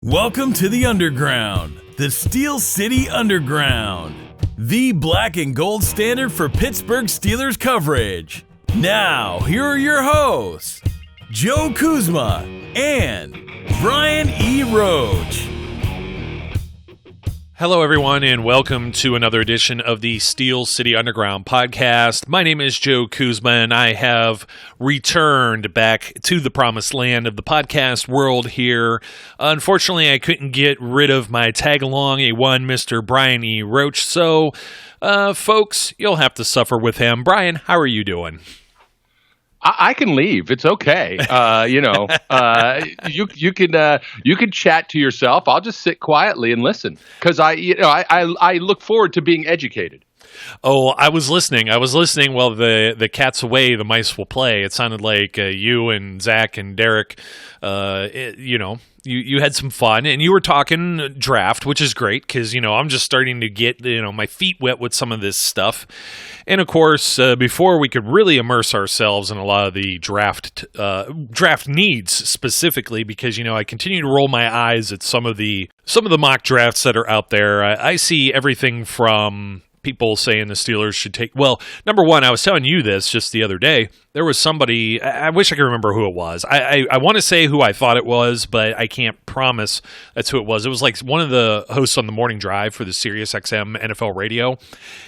Welcome to the Underground, the Steel City Underground, the black and gold standard for Pittsburgh Steelers coverage. Now, here are your hosts, Joe Kuzma and Brian E. Roach. Hello, everyone, and welcome to another edition of the Steel City Underground podcast. My name is Joe Kuzma, and I have returned back to the promised land of the podcast world here. Unfortunately, I couldn't get rid of my tag-along A1, Mr. Brian E. Roach, so, folks, you'll have to suffer with him. Brian, how are you doing? I can leave. It's okay. You can chat to yourself. I'll just sit quietly and listen because I look forward to being educated. Oh, I was listening. While the cat's away, the mice will play. It sounded like you and Zach and Derek, you had some fun, and you were talking draft, which is great because, I'm just starting to get, my feet wet with some of this stuff. And, of course, before we could really immerse ourselves in a lot of the draft needs specifically because, I continue to roll my eyes at some of the mock drafts that are out there. I see everything from people saying the Steelers should take... Well, number one, I was telling you this just the other day. There was somebody... I wish I could remember who it was. I want to say who I thought it was, but I can't promise that's who it was. It was like one of the hosts on the morning drive for the SiriusXM NFL radio,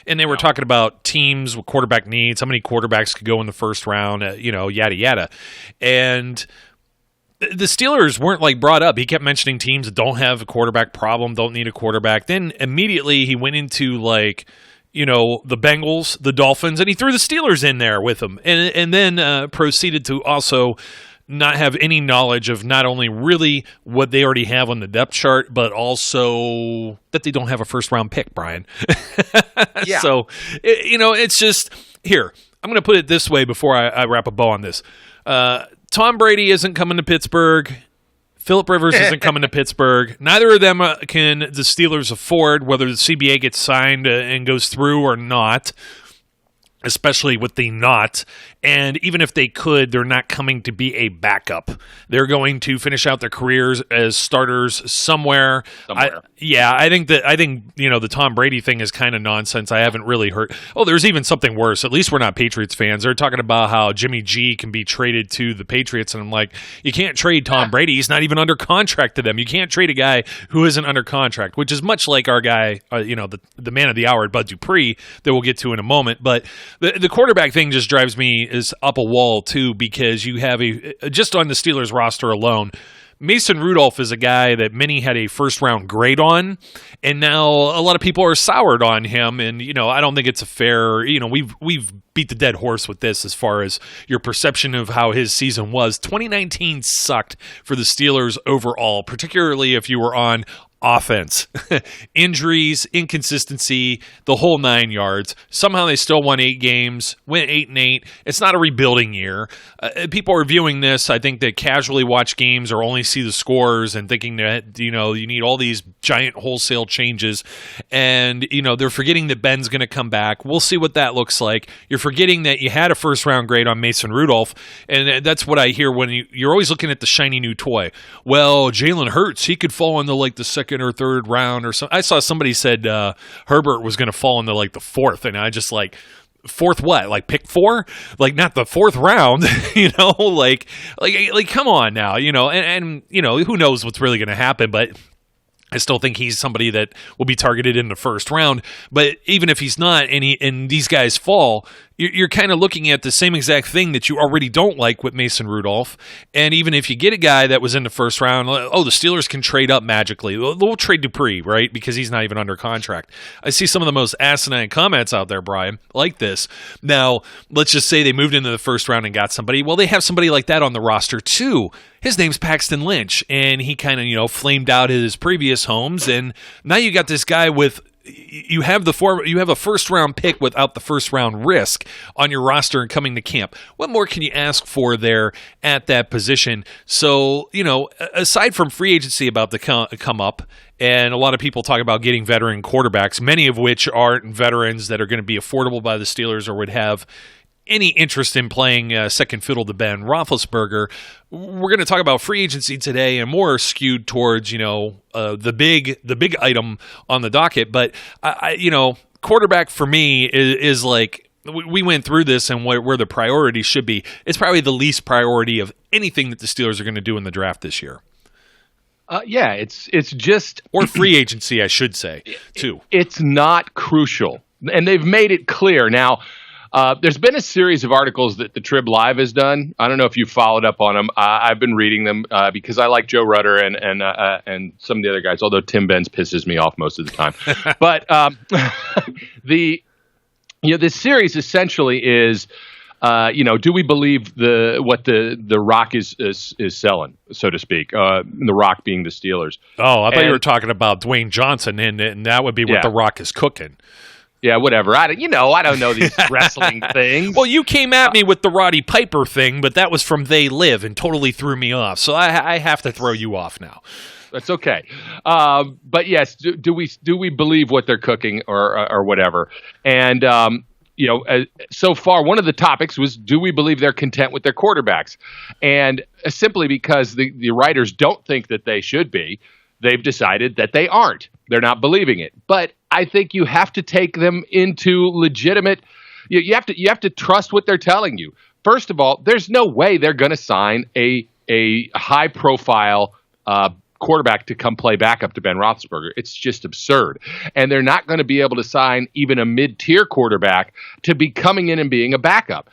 and they were talking about teams with quarterback needs, how many quarterbacks could go in the first round, yada, yada. And... the Steelers weren't brought up. He kept mentioning teams that don't have a quarterback problem, don't need a quarterback. Then immediately he went into the Bengals, the Dolphins, and he threw the Steelers in there with them. And then proceeded to also not have any knowledge of not only really what they already have on the depth chart, but also that they don't have a first-round pick, Brian. Yeah. So, it's just, here, I'm going to put it this way before I wrap a bow on this. Tom Brady isn't coming to Pittsburgh. Phillip Rivers isn't coming to Pittsburgh. Neither of them can the Steelers afford, whether the CBA gets signed and goes through or not, especially with the not. And even if they could, they're not coming to be a backup. They're going to finish out their careers as starters somewhere. I think the Tom Brady thing is kind of nonsense. I haven't really heard. Oh, there's even something worse. At least we're not Patriots fans. They're talking about how Jimmy G can be traded to the Patriots, and I'm like, you can't trade Tom Brady. He's not even under contract to them. You can't trade a guy who isn't under contract, which is much like our guy, the man of the hour, Bud Dupree, that we'll get to in a moment. But the quarterback thing just drives me is up a wall too, because you have just on the Steelers roster alone, Mason Rudolph is a guy that many had a first-round grade on, and now a lot of people are soured on him, and, I don't think it's a fair, we've beat the dead horse with this as far as your perception of how his season was. 2019 sucked for the Steelers overall, particularly if you were on offense. Injuries, inconsistency, the whole 9 yards. Somehow they still won 8 games, went 8-8. It's not a rebuilding year. People are viewing this, I think, that casually watch games or only see the scores and thinking that, you need all these giant wholesale changes. And, they're forgetting that Ben's going to come back. We'll see what that looks like. You're forgetting that you had a first-round grade on Mason Rudolph. And that's what I hear when you're always looking at the shiny new toy. Well, Jalen Hurts, he could fall into the second or third round or something. I saw somebody said Herbert was going to fall into the fourth, and I just fourth what? Pick 4? Not the fourth round, come on now, and who knows what's really going to happen, but I still think he's somebody that will be targeted in the first round. But even if he's not, and these guys fall, you're kind of looking at the same exact thing that you already don't like with Mason Rudolph. And even if you get a guy that was in the first round, the Steelers can trade up magically. They'll trade Dupree, right? Because he's not even under contract. I see some of the most asinine comments out there, Brian, like this. Now, let's just say they moved into the first round and got somebody. Well, they have somebody like that on the roster too. His name's Paxton Lynch, and he kind of, flamed out his previous homes. And now you got this guy with... You have a first-round pick without the first-round risk on your roster and coming to camp. What more can you ask for there at that position? So, aside from free agency about to come up, and a lot of people talk about getting veteran quarterbacks, many of which aren't veterans that are going to be affordable by the Steelers or would have any interest in playing second fiddle to Ben Roethlisberger. We're going to talk about free agency today, and more skewed towards the big item on the docket. But quarterback for me is like, we went through this and where the priority should be. It's probably the least priority of anything that the Steelers are going to do in the draft this year. It's just or free agency, I should say, too. It's not crucial, and they've made it clear now. There's been a series of articles that the Trib Live has done. I don't know if you followed up on them. I've been reading them because I like Joe Rutter and some of the other guys. Although Tim Benz pisses me off most of the time, but this series essentially is, do we believe what the Rock is selling, so to speak? The Rock being the Steelers. Oh, I thought you were talking about Dwayne Johnson, and that would be what the Rock is cooking. Yeah, whatever. I don't know these wrestling things. Well, you came at me with the Roddy Piper thing, but that was from They Live and totally threw me off. So I have to throw you off now. That's okay. But yes, do we believe what they're cooking or whatever? And so far, one of the topics was, do we believe they're content with their quarterbacks? And simply because the writers don't think that they should be, they've decided that they aren't. They're not believing it. But I think you have to take them into legitimate. You have to trust what they're telling you. First of all, there's no way they're going to sign a high profile quarterback to come play backup to Ben Roethlisberger. It's just absurd. And they're not going to be able to sign even a mid-tier quarterback to be coming in and being a backup.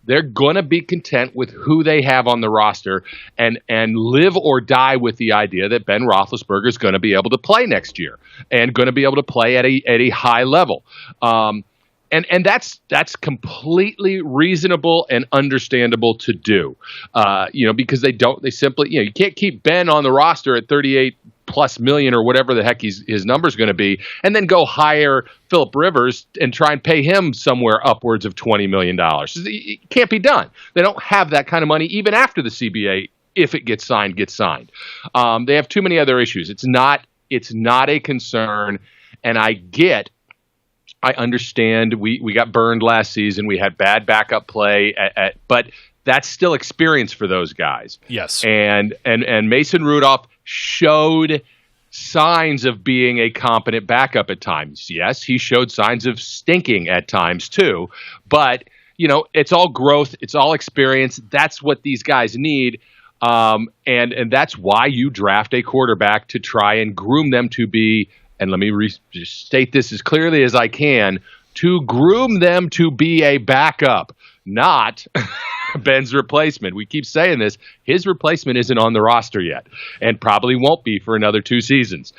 They're going to be content with who they have on the roster and live or die with the idea that Ben Roethlisberger is going to be able to play next year and going to be able to play at a high level. And that's completely reasonable and understandable to do, because they simply, you can't keep Ben on the roster at 38 plus million or whatever the heck his number's going to be, and then go hire Phillip Rivers and try and pay him somewhere upwards of $20 million. It can't be done. They don't have that kind of money even after the CBA. If it gets signed. They have too many other issues. It's not a concern, and I understand we got burned last season. We had bad backup play, but that's still experience for those guys. Yes. And Mason Rudolph showed signs of being a competent backup at times. Yes, he showed signs of stinking at times too. But, it's all growth. It's all experience. That's what these guys need. And that's why you draft a quarterback, to try and groom them to be, and let me just state this as clearly as I can, to groom them to be a backup, not Ben's replacement. We keep saying this. His replacement isn't on the roster yet, and probably won't be for another 2 seasons.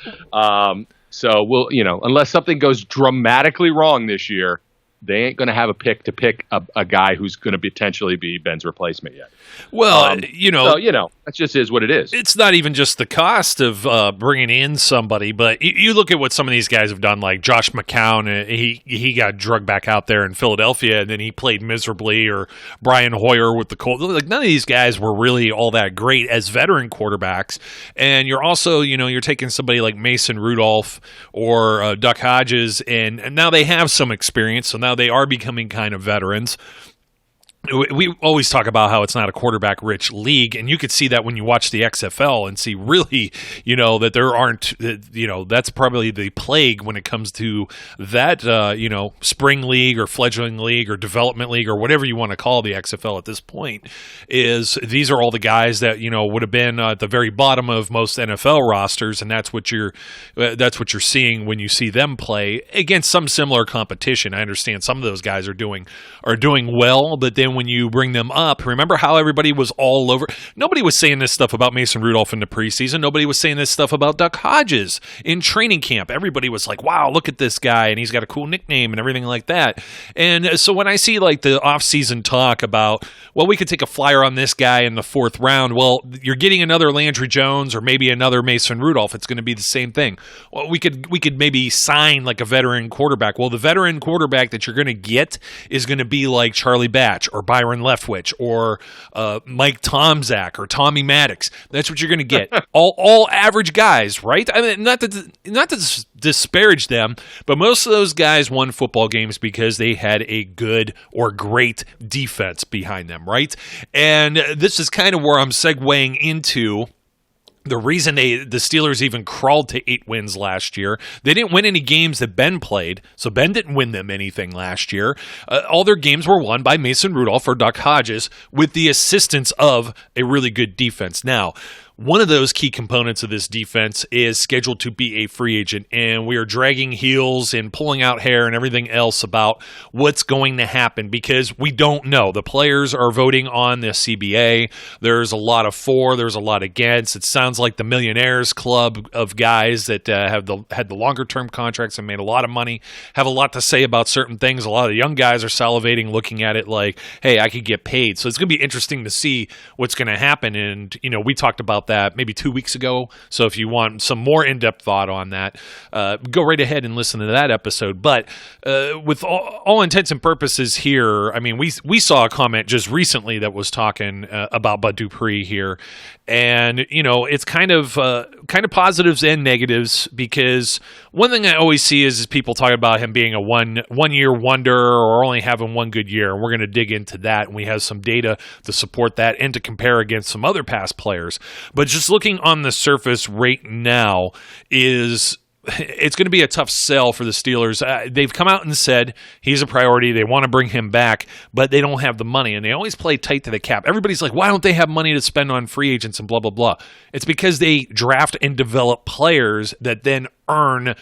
So we'll, unless something goes dramatically wrong this year, they ain't going to have a pick to pick a guy who's going to potentially be Ben's replacement yet. Well, that just is what it is. It's not even just the cost of bringing in somebody, but you look at what some of these guys have done, like Josh McCown. He got drugged back out there in Philadelphia, and then he played miserably. Or Brian Hoyer with the Colts. Like, none of these guys were really all that great as veteran quarterbacks. And you're also, you're taking somebody like Mason Rudolph or Duck Hodges, and now they have some experience, so now they are becoming kind of veterans. We always talk about how it's not a quarterback-rich league, and you could see that when you watch the XFL and see really, that there aren't, that's probably the plague when it comes to that, spring league or fledgling league or development league or whatever you want to call the XFL at this point, is these are all the guys that, would have been at the very bottom of most NFL rosters, and that's what you're seeing when you see them play against some similar competition. I understand some of those guys are doing well, but then when you bring them up, remember how everybody was all over? Nobody was saying this stuff about Mason Rudolph in the preseason. Nobody was saying this stuff about Duck Hodges in training camp. Everybody was like, wow, look at this guy, and he's got a cool nickname and everything like that. And so when I see like the offseason talk about, well, we could take a flyer on this guy in the 4th round, well, you're getting another Landry Jones or maybe another Mason Rudolph. It's going to be the same thing. Well, we could maybe sign like a veteran quarterback. Well, the veteran quarterback that you're going to get is going to be like Charlie Batch or or Byron Leftwich or Mike Tomczak or Tommy Maddox. That's what you're going to get. all average guys, right? I mean, not to disparage them, but most of those guys won football games because they had a good or great defense behind them, right? And this is kind of where I'm segueing into the reason the Steelers even crawled to 8 wins last year. They didn't win any games that Ben played, so Ben didn't win them anything last year. All their games were won by Mason Rudolph or Duck Hodges with the assistance of a really good defense. Now, one of those key components of this defense is scheduled to be a free agent, and we are dragging heels and pulling out hair and everything else about what's going to happen because we don't know. The players are voting on the CBA. There's a lot of for, there's a lot against. It sounds like the millionaires club of guys that had the longer-term contracts and made a lot of money have a lot to say about certain things. A lot of the young guys are salivating, looking at it like, hey, I could get paid. So it's going to be interesting to see what's going to happen, and we talked about that maybe 2 weeks ago. So if you want some more in-depth thought on that, go right ahead and listen to that episode. But with all intents and purposes here, I mean, we saw a comment just recently that was talking about Bud Dupree here, and it's kind of positives and negatives because one thing I always see is people talking about him being a one-year wonder or only having one good year, and we're going to dig into that, and we have some data to support that and to compare against some other past players. But just looking on the surface right now it's going to be a tough sell for the Steelers. They've come out and said he's a priority. They want to bring him back, but they don't have the money, and they always play tight to the cap. Everybody's like, why don't they have money to spend on free agents and blah, blah, blah. It's because they draft and develop players that then earn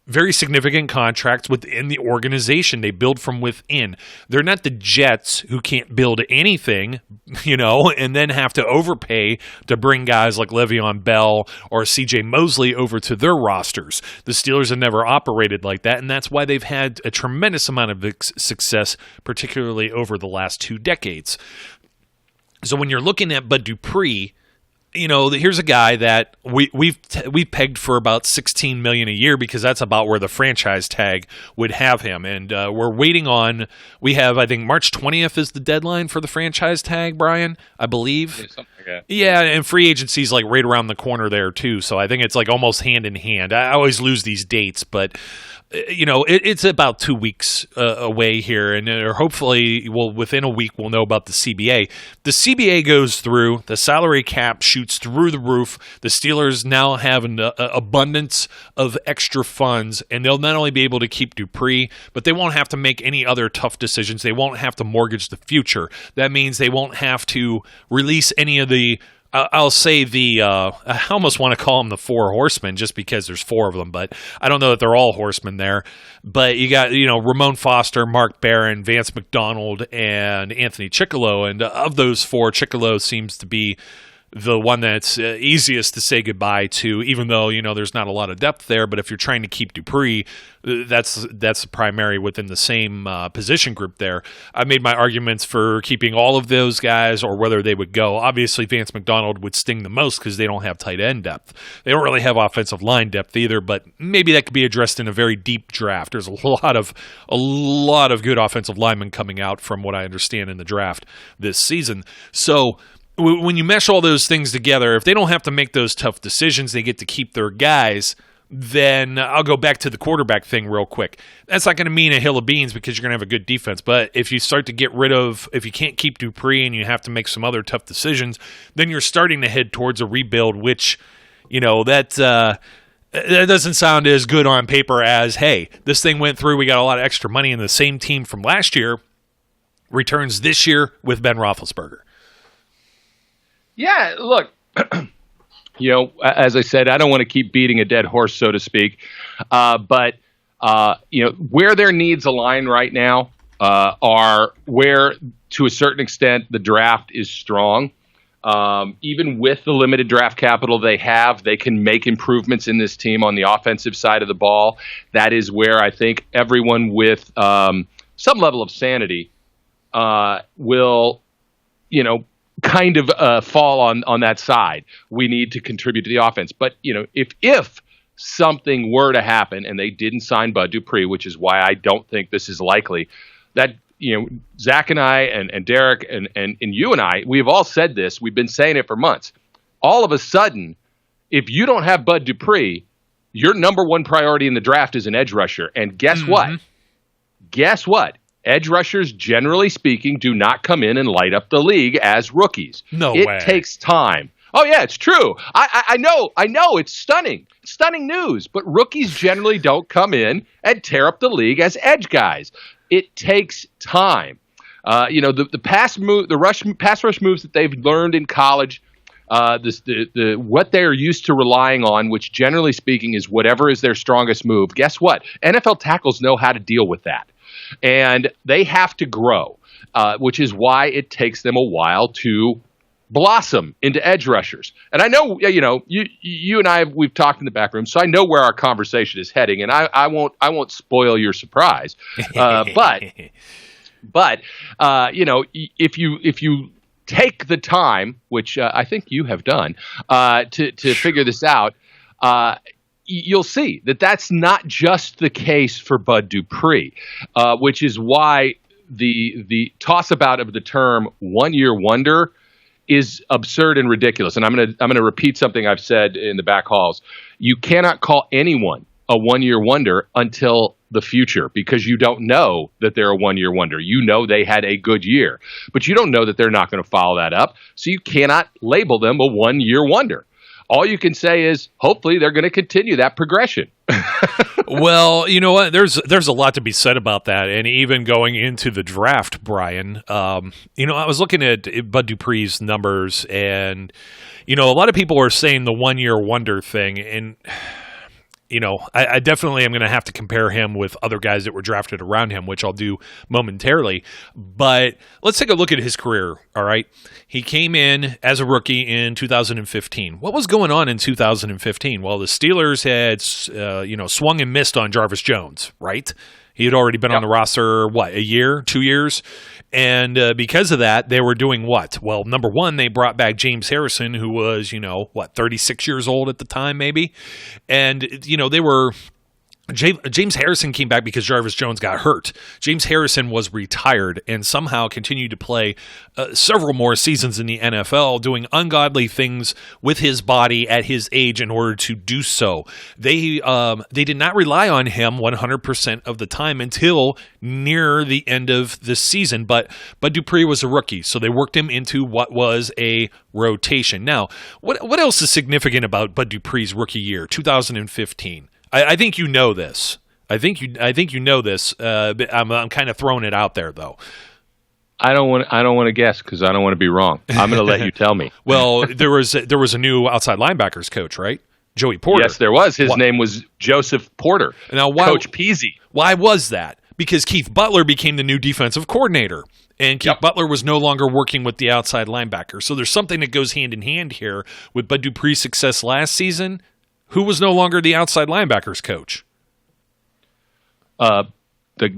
very significant contracts within the organization. They build from within. They're not the Jets who can't build anything, and then have to overpay to bring guys like Le'Veon Bell or CJ Mosley over to their rosters. The Steelers have never operated like that, and that's why they've had a tremendous amount of success, particularly over the last 2 decades. So when you're looking at Bud Dupree, here's a guy that we've pegged for about $16 million a year because that's about where the franchise tag would have him, and we're waiting on. We have, I think, March 20th is the deadline for the franchise tag, Brian, I believe. Yeah, something like that. Yeah, and free agency's like right around the corner there too, so I think it's like almost hand in hand. I always lose these dates, but it's about 2 weeks away here, and hopefully, within a week, we'll know about the CBA. The CBA goes through, the salary cap shoots through the roof. The Steelers now have an abundance of extra funds, and they'll not only be able to keep Dupree, but they won't have to make any other tough decisions. They won't have to mortgage the future. That means they won't have to release any of the I'll say I almost want to call them the 4 horsemen just because there's 4 of them, but I don't know that they're all horsemen there. But you got, Ramon Foster, Mark Barron, Vance McDonald, and Anthony Chickillo. And of those 4, Chickillo seems to be the one that's easiest to say goodbye to, even though, there's not a lot of depth there. But if you're trying to keep Dupree, that's the primary within the same position group there. I made my arguments for keeping all of those guys or whether they would go. Obviously, Vance McDonald would sting the most because they don't have tight end depth. They don't really have offensive line depth either, but maybe that could be addressed in a very deep draft. There's a lot of good offensive linemen coming out from what I understand in the draft this season. So when you mesh all those things together, if they don't have to make those tough decisions, they get to keep their guys, then I'll go back to the quarterback thing real quick. That's not going to mean a hill of beans because you're going to have a good defense. But if you start to get rid of, if you can't keep Dupree and you have to make some other tough decisions, then you're starting to head towards a rebuild, which, that doesn't sound as good on paper as, hey, this thing went through, we got a lot of extra money, and the same team from last year returns this year with Ben Roethlisberger. Yeah, look, as I said, I don't want to keep beating a dead horse, so to speak. But where their needs align right now are where, to a certain extent, the draft is strong. Even with the limited draft capital they have, they can make improvements in this team on the offensive side of the ball. That is where I think everyone with some level of sanity will, kind of fall on that side. We need to contribute to the offense. But, if something were to happen and they didn't sign Bud Dupree, which is why I don't think this is likely, that, Zach and I and Derek and you and I, we've all said this. We've been saying it for months. All of a sudden, if you don't have Bud Dupree, your number one priority in the draft is an edge rusher. And guess what? Guess what? Edge rushers, generally speaking, do not come in and light up the league as rookies. No way. It takes time. Oh, yeah, it's true. I know. It's stunning news. But rookies generally don't come in and tear up the league as edge guys. It takes time. The pass rush moves that they've learned in college, what they're used to relying on, which generally speaking is whatever is their strongest move. Guess what? NFL tackles know how to deal with that, and they have to grow, which is why it takes them a while to blossom into edge rushers. And I know, you and I we've talked in the back room, so I know where our conversation is heading, and I won't spoil your surprise. But if you take the time, which I think you have done, to figure this out, you'll see that that's not just the case for Bud Dupree, which is why the toss about of the term 1 year wonder is absurd and ridiculous. And I'm gonna repeat something I've said in the back halls. You cannot call anyone a 1 year wonder until the future, because you don't know that they're a 1 year wonder. You know they had a good year, but you don't know that they're not going to follow that up. So you cannot label them a 1 year wonder. All you can say is hopefully they're going to continue that progression. Well, you know what? There's a lot to be said about that, and even going into the draft, Brian. I was looking at Bud Dupree's numbers, and a lot of people are saying the 1 year wonder thing, and I definitely am going to have to compare him with other guys that were drafted around him, which I'll do momentarily. But let's take a look at his career, all right? He came in as a rookie in 2015. What was going on in 2015? Well, the Steelers had, swung and missed on Jarvis Jones, right? He had already been on the roster, a year, 2 years? And because of that, they were doing what? Well, number one, they brought back James Harrison, who was, 36 years old at the time, maybe. And, they were... James Harrison came back because Jarvis Jones got hurt. James Harrison was retired and somehow continued to play several more seasons in the NFL, doing ungodly things with his body at his age in order to do so. They did not rely on him 100% of the time until near the end of the season. But Dupree was a rookie, so they worked him into what was a rotation. Now, what else is significant about Bud Dupree's rookie year, 2015? I think you know this. I think you know this. But I'm kind of throwing it out there, though. I don't want to guess because I don't want to be wrong. I'm going to let you tell me. Well, there was a new outside linebackers coach, right? Joey Porter. Yes, there was. His name was Joseph Porter. Now, Coach Peasy. Why was that? Because Keith Butler became the new defensive coordinator, and Keith Butler was no longer working with the outside linebacker. So there's something that goes hand in hand here with Bud Dupree's success last season. Who was no longer the outside linebackers coach? The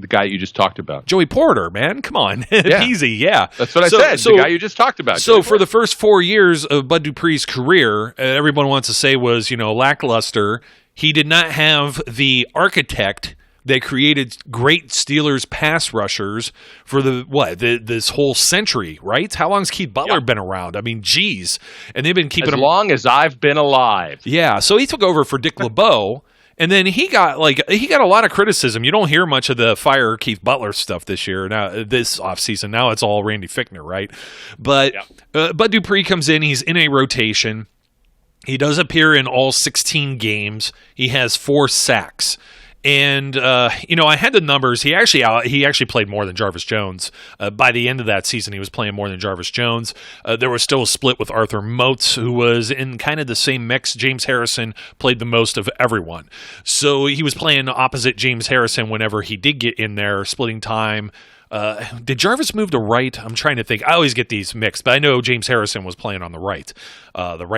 guy you just talked about. Joey Porter, man. Come on. Easy, yeah. That's what I said. The guy you just talked about. So for the first 4 years of Bud Dupree's career, everyone wants to say was, lackluster. He did not have the architect that created great Steelers pass rushers for this whole century, right? How long has Keith Butler been around? I mean, geez. And they've been keeping him... As long as I've been alive. Yeah, so he took over for Dick LeBeau, and then he got a lot of criticism. You don't hear much of the fire Keith Butler stuff this offseason. Now it's all Randy Fichtner, right? But Bud Dupree comes in, he's in a rotation. He does appear in all 16 games. He has 4 sacks. And, I had the numbers. He actually played more than Jarvis Jones. By the end of that season, he was playing more than Jarvis Jones. There was still a split with Arthur Moats, who was in kind of the same mix. James Harrison played the most of everyone. So he was playing opposite James Harrison whenever he did get in there, splitting time. Did Jarvis move to right? I'm trying to think. I always get these mixed, but I know James Harrison was playing on the right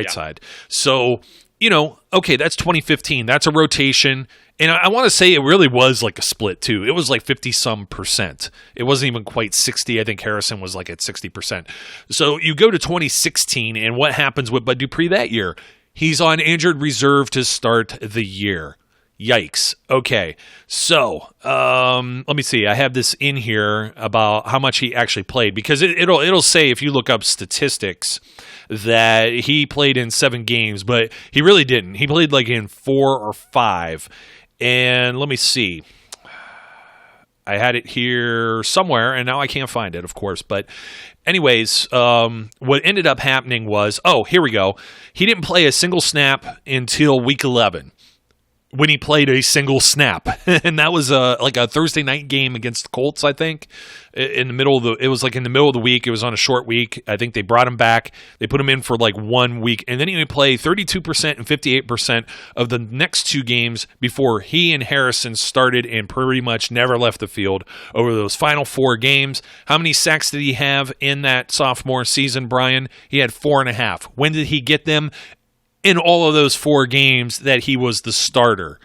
side. So, okay, that's 2015. That's a rotation. And I want to say it really was like a split, too. It was like 50-some%. It wasn't even quite 60. I think Harrison was like at 60%. So you go to 2016, and what happens with Bud Dupree that year? He's on injured reserve to start the year. Yikes. Okay. So, let me see. I have this in here about how much he actually played, because it'll say, if you look up statistics, that he played in 7 games, but he really didn't. He played like in 4 or 5. And let me see. I had it here somewhere, and now I can't find it, of course. But anyways, what ended up happening was, here we go. He didn't play a single snap until week 11. When he played a single snap, and that was like a Thursday night game against the Colts, I think. It was like in the middle of the week. It was on a short week. I think they brought him back. They put him in for like 1 week, and then he would play 32% and 58% of the next 2 games before he and Harrison started and pretty much never left the field over those final 4 games. How many sacks did he have in that sophomore season, Brian? He had 4.5. When did he get them? In all of those 4 games that he was the starter.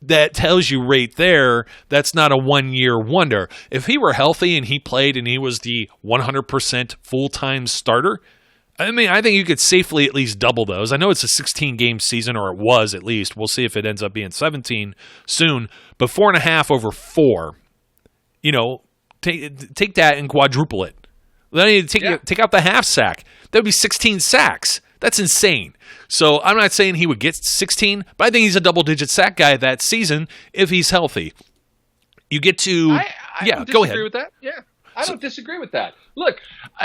That tells you right there, that's not a 1-year wonder. If he were healthy and he played and he was the 100% full-time starter, I mean, I think you could safely at least double those. I know it's a 16-game season, or it was at least. We'll see if it ends up being 17 soon. But 4.5 over 4, take that and quadruple it. Then take out the half sack. That would be 16 sacks. That's insane. So I'm not saying he would get 16, but I think he's a double-digit sack guy that season if he's healthy. You get to I don't go ahead. disagree with that. Yeah, I don't disagree with that. Look,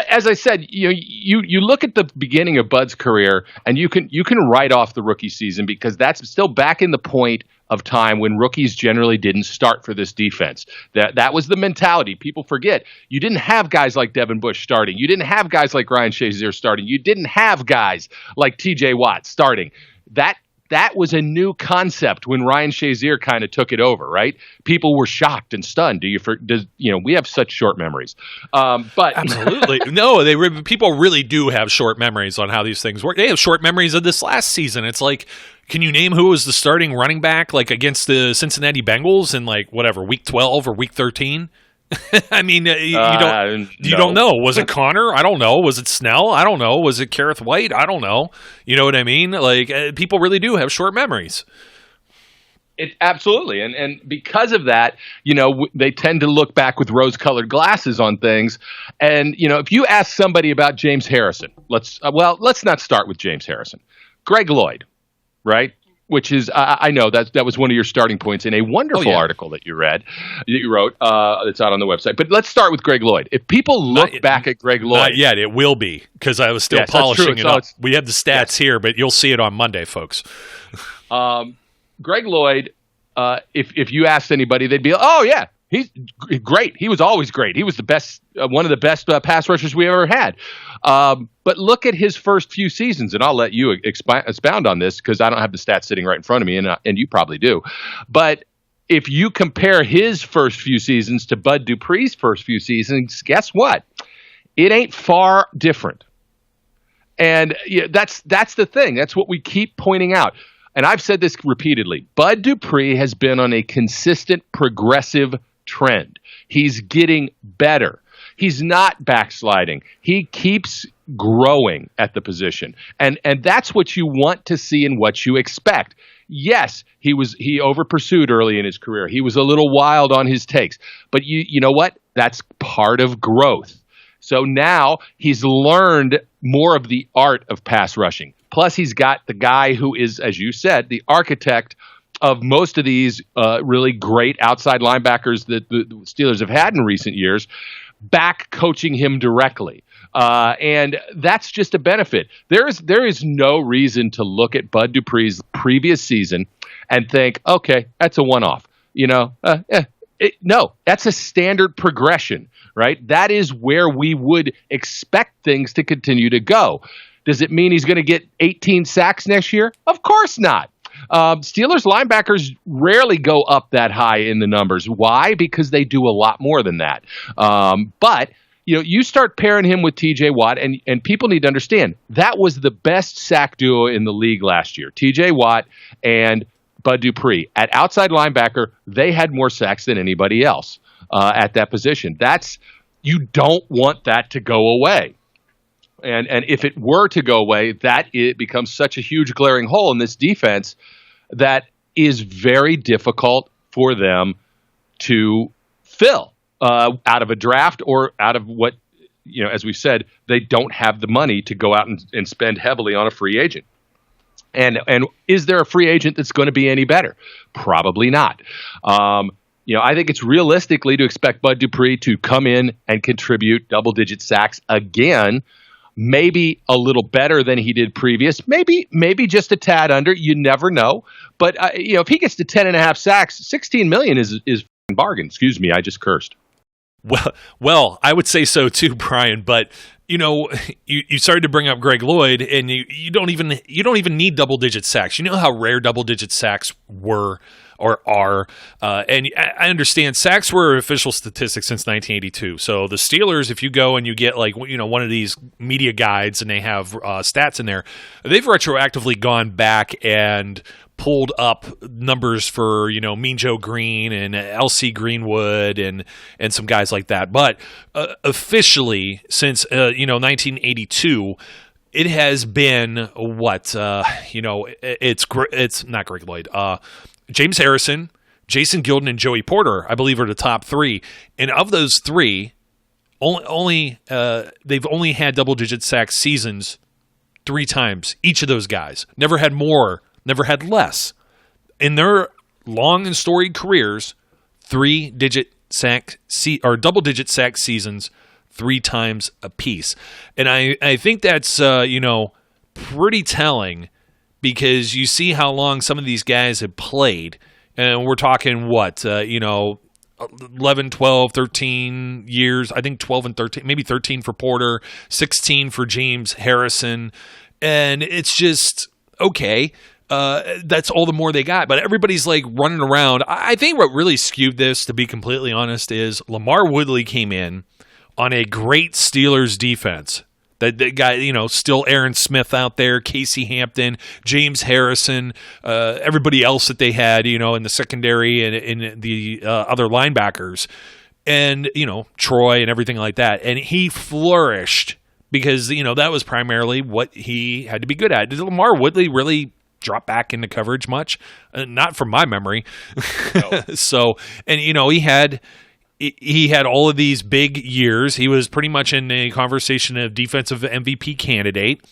as I said, you look at the beginning of Bud's career, and you can write off the rookie season, because that's still back in the point of time when rookies generally didn't start for this defense. That was the mentality. People forget. You didn't have guys like Devin Bush starting. You didn't have guys like Ryan Shazier starting. You didn't have guys like TJ Watt starting. That was a new concept when Ryan Shazier kind of took it over, right? People were shocked and stunned. We have such short memories. But absolutely. No, people really do have short memories on how these things work. They have short memories of this last season. It's like, can you name who was the starting running back like against the Cincinnati Bengals in like whatever, week 12 or week 13? I mean, you don't know. Was it Connor? I don't know. Was it Snell? I don't know. Was it Kareth White? I don't know. You know what I mean? Like, people really do have short memories. Absolutely. And because of that, they tend to look back with rose-colored glasses on things. And, if you ask somebody about James Harrison, let's not start with James Harrison. Greg Lloyd, right? Which is, I know that was one of your starting points in a wonderful article that you wrote, that's out on the website. But let's start with Greg Lloyd. If people look back at Greg Lloyd. Not yet, it will be, because I was still polishing it up. We have the stats here, but you'll see it on Monday, folks. Greg Lloyd, if you asked anybody, they'd be, oh, yeah, he's great. He was always great. He was the best, one of the best pass rushers we ever had. But look at his first few seasons, and I'll let you expound on this because I don't have the stats sitting right in front of me, and you probably do. But if you compare his first few seasons to Bud Dupree's first few seasons, guess what? It ain't far different. And that's the thing. That's what we keep pointing out. And I've said this repeatedly. Bud Dupree has been on a consistent progressive trend. He's getting better. He's not backsliding. He keeps growing at the position. And that's what you want to see and what you expect. Yes, he over pursued early in his career. He was a little wild on his takes. But you know what? That's part of growth. So now he's learned more of the art of pass rushing. Plus, he's got the guy who is, as you said, the architect of most of these really great outside linebackers that the Steelers have had in recent years, back coaching him directly. And that's just a benefit. There is no reason to look at Bud Dupree's previous season and think, okay, that's a one-off. No, that's a standard progression, right? That is where we would expect things to continue to go. Does it mean he's going to get 18 sacks next year? Of course not. Steelers linebackers rarely go up that high in the numbers. Why? Because they do a lot more than that. But you start pairing him with TJ Watt, and people need to understand that was the best sack duo in the league last year. TJ Watt and Bud Dupree. At outside linebacker, they had more sacks than anybody else at that position. You don't want that to go away. And if it were to go away, it becomes such a huge glaring hole in this defense that is very difficult for them to fill out of a draft or out of what, as we said, they don't have the money to go out and spend heavily on a free agent. And is there a free agent that's going to be any better? Probably not. I think it's realistically to expect Bud Dupree to come in and contribute double-digit sacks again, maybe a little better than he did previous, maybe just a tad under. You never know. But if he gets to 10.5 sacks, $16 million is a bargain. Excuse me, I just cursed. Well, I would say so too, Brian. But you started to bring up Greg Lloyd, and you don't even need double-digit sacks. You know how rare double-digit sacks were or are, and I understand sacks were official statistics since 1982. So the Steelers, if you go and you get one of these media guides and they have stats in there, they've retroactively gone back and pulled up numbers for Mean Joe Green and LC Greenwood and some guys like that. But officially since 1982, it has been it's not Greg Lloyd. James Harrison, Jason Gilden, and Joey Porter, I believe, are the top three. And of those three, they've only had double-digit sack seasons 3 times. Each of those guys never had more, never had less. In their long and storied careers, 3-digit sack or double-digit sack seasons 3 times apiece. And I think that's pretty telling, because you see how long some of these guys have played. And we're talking 11, 12, 13 years. I think 12 and 13, maybe 13 for Porter, 16 for James Harrison. And it's just, okay, that's all the more they got. But everybody's running around. I think what really skewed this, to be completely honest, is Lamar Woodley came in on a great Steelers defense. That guy, still Aaron Smith out there, Casey Hampton, James Harrison, everybody else that they had, in the secondary and in the other linebackers, and, Troy and everything like that. And he flourished because, that was primarily what he had to be good at. Did Lamar Woodley really drop back into coverage much? Not from my memory. No. So, and, he had all of these big years. He was pretty much in a conversation of defensive MVP candidate.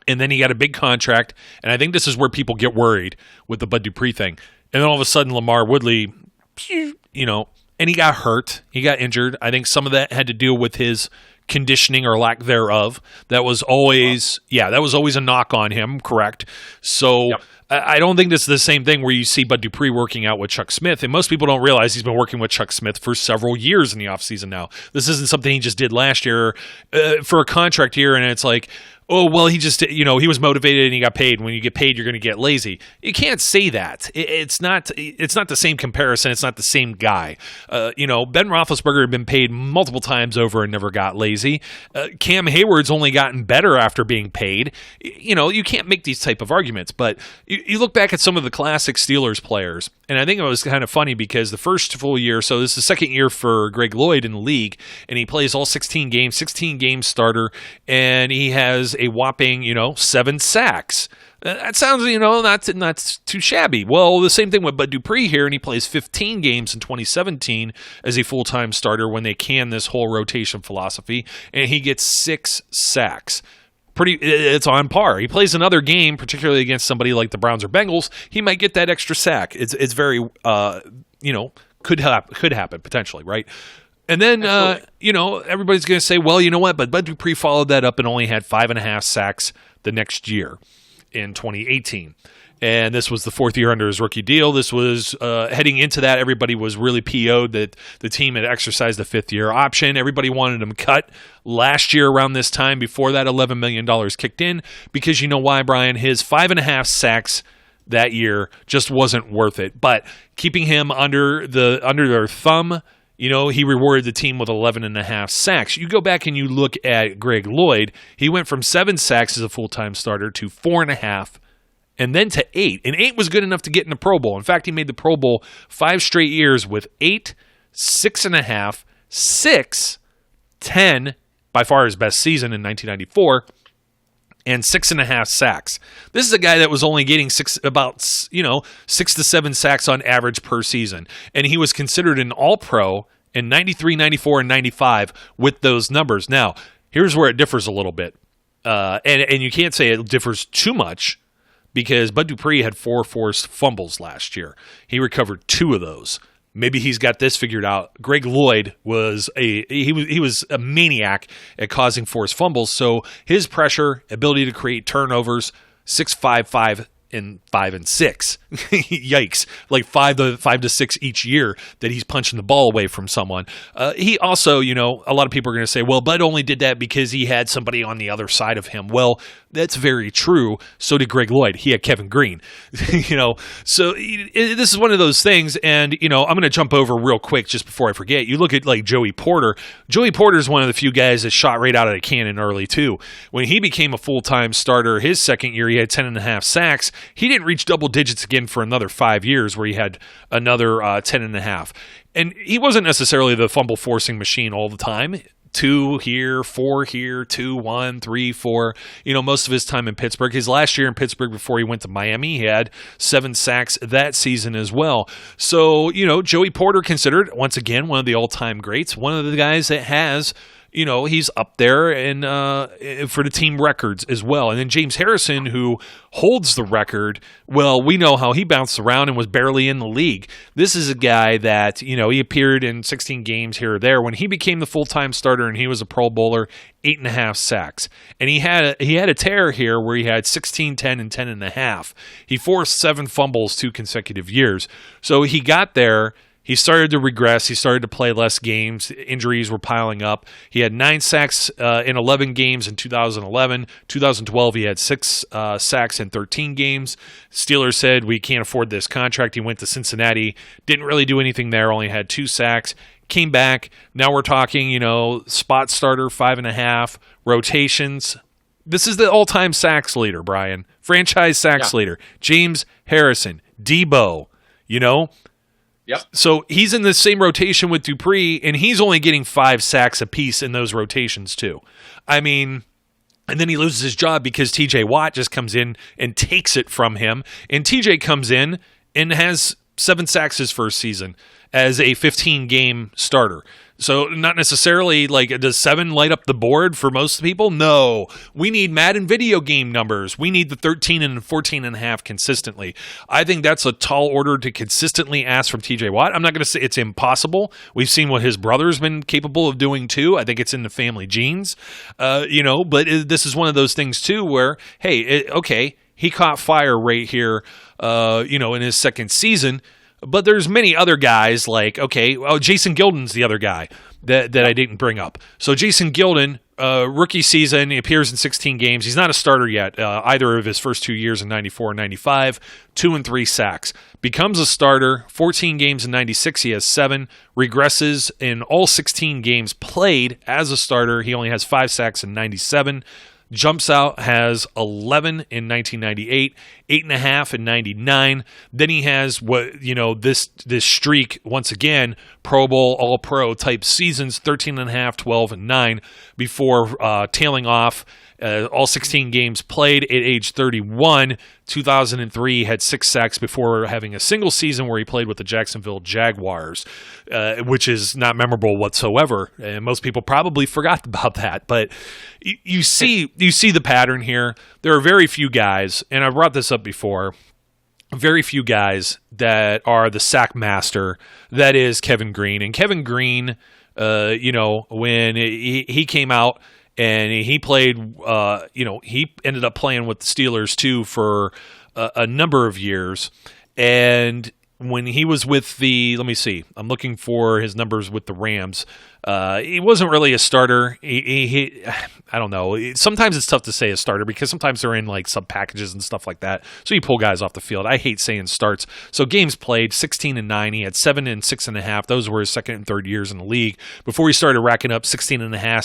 And then he got a big contract. And I think this is where people get worried with the Bud Dupree thing. And then all of a sudden, Lamar Woodley, and he got hurt. He got injured. I think some of that had to do with his conditioning or lack thereof. That was always, a knock on him, correct? So yep. I don't think this is the same thing where you see Bud Dupree working out with Chuck Smith. And most people don't realize he's been working with Chuck Smith for several years in the offseason now. This isn't something he just did last year for a contract year, and it's like, oh, well, he just, he was motivated and he got paid. When you get paid, you're going to get lazy. You can't say that. It's not the same comparison. It's not the same guy. Ben Roethlisberger had been paid multiple times over and never got lazy. Cam Hayward's only gotten better after being paid. You can't make these type of arguments, but you look back at some of the classic Steelers players, and I think it was kind of funny because the first full year, so this is the second year for Greg Lloyd in the league, and he plays all 16 game starter, and he has a whopping, 7 sacks. That sounds, not too shabby. Well, the same thing with Bud Dupree here, and he plays 15 games in 2017 as a full-time starter when they can this whole rotation philosophy, and he gets 6 sacks. It's on par. He plays another game, particularly against somebody like the Browns or Bengals, he might get that extra sack. It's very, could happen potentially, right? And then, everybody's going to say, well, you know what? But Bud Dupree followed that up and only had 5.5 sacks the next year in 2018. And this was the 4th year under his rookie deal. This was heading into that. Everybody was really PO'd that the team had exercised the 5th-year option. Everybody wanted him cut last year around this time before that $11 million kicked in. Because you know why, Brian? His 5.5 sacks that year just wasn't worth it. But keeping him under their thumb, he rewarded the team with 11.5 sacks. You go back and you look at Greg Lloyd. He went from 7 sacks as a full-time starter to 4.5 and then to 8. And 8 was good enough to get in the Pro Bowl. In fact, he made the Pro Bowl 5 straight years with 8, 6.5, 6, 10, by far his best season in 1994, and 6.5 sacks. This is a guy that was only getting 6 to 7 sacks on average per season. And he was considered an all-pro in 93, 94, and 95 with those numbers. Now, here's where it differs a little bit. And you can't say it differs too much because Bud Dupree had 4 forced fumbles last year. He recovered 2 of those. Maybe he's got this figured out. Greg Lloyd was a maniac at causing forced fumbles. So his pressure, ability to create turnovers, 6.55 and 5 and 6. Yikes! Like 5 to 6 each year that he's punching the ball away from someone. He also, a lot of people are going to say, well, Bud only did that because he had somebody on the other side of him. Well, that's very true. So did Greg Lloyd. He had Kevin Green. So this is one of those things. And I'm going to jump over real quick just before I forget. You look at like Joey Porter. Joey Porter is one of the few guys that shot right out of the cannon early too. When he became a full-time starter, his second year, he had 10.5 sacks. He didn't reach double digits again for another 5 years where he had another 10.5. And he wasn't necessarily the fumble forcing machine all the time. 2 here, 4 here, 2, 1, 3, 4. Most of his time in Pittsburgh. His last year in Pittsburgh before he went to Miami, he had 7 sacks that season as well. So, Joey Porter considered, once again, one of the all-time greats. One of the guys that has, he's up there and for the team records as well. And then James Harrison, who holds the record, well, we know how he bounced around and was barely in the league. This is a guy that, he appeared in 16 games here or there. When he became the full-time starter and he was a Pro Bowler, 8.5 sacks. And he had a tear here where he had 16, 10, and 10.5. He forced 7 fumbles 2 consecutive years. So he got there. He started to regress. He started to play less games. Injuries were piling up. He had 9 sacks in 11 games in 2011. 2012, he had 6 sacks in 13 games. Steelers said, we can't afford this contract. He went to Cincinnati. Didn't really do anything there. Only had 2 sacks. Came back. Now we're talking, spot starter, 5.5. Rotations. This is the all-time sacks leader, Brian. Franchise sacks leader. James Harrison. Debo. Yep. So he's in the same rotation with Dupree, and he's only getting 5 sacks apiece in those rotations too. I mean, and then he loses his job because TJ Watt just comes in and takes it from him. And TJ comes in and has 7 sacks his first season as a 15-game starter. So not necessarily like, does 7 light up the board for most people? No. We need Madden video game numbers. We need the 13 and 14.5 consistently. I think that's a tall order to consistently ask from TJ Watt. I'm not going to say it's impossible. We've seen what his brother's been capable of doing too. I think it's in the family genes, but this is one of those things too where, hey, okay, he caught fire right here, in his second season. But there's many other guys like, Jason Gilden's the other guy that I didn't bring up. So Jason Gilden, rookie season, he appears in 16 games. He's not a starter yet, either of his first 2 years in 94 and 95, 2 and 3 sacks. Becomes a starter, 14 games in 96, he has 7. Regresses in all 16 games played as a starter. He only has 5 sacks in 97. Jumps out, has 11 in 1998, 8.5 in 99. Then he has this streak, once again, Pro Bowl, All-Pro type seasons, 13.5, 12, and 9, before tailing off. All 16 games played at age 31. 2003 had 6 sacks before having a single season where he played with the Jacksonville Jaguars, which is not memorable whatsoever. And most people probably forgot about that. But you see the pattern here. There are very few guys, and I brought this up before, very few guys that are the sack master. That is Kevin Green. And Kevin Green, when he came out, and he played, he ended up playing with the Steelers too for a number of years. And when he was with I'm looking for his numbers with the Rams. He wasn't really a starter. He I don't know. Sometimes it's tough to say a starter because sometimes they're in like sub packages and stuff like that. So you pull guys off the field. I hate saying starts. So games played, 16 and 9. He had 7 and 6.5. Those were his second and third years in the league before he started racking up 16 and a half,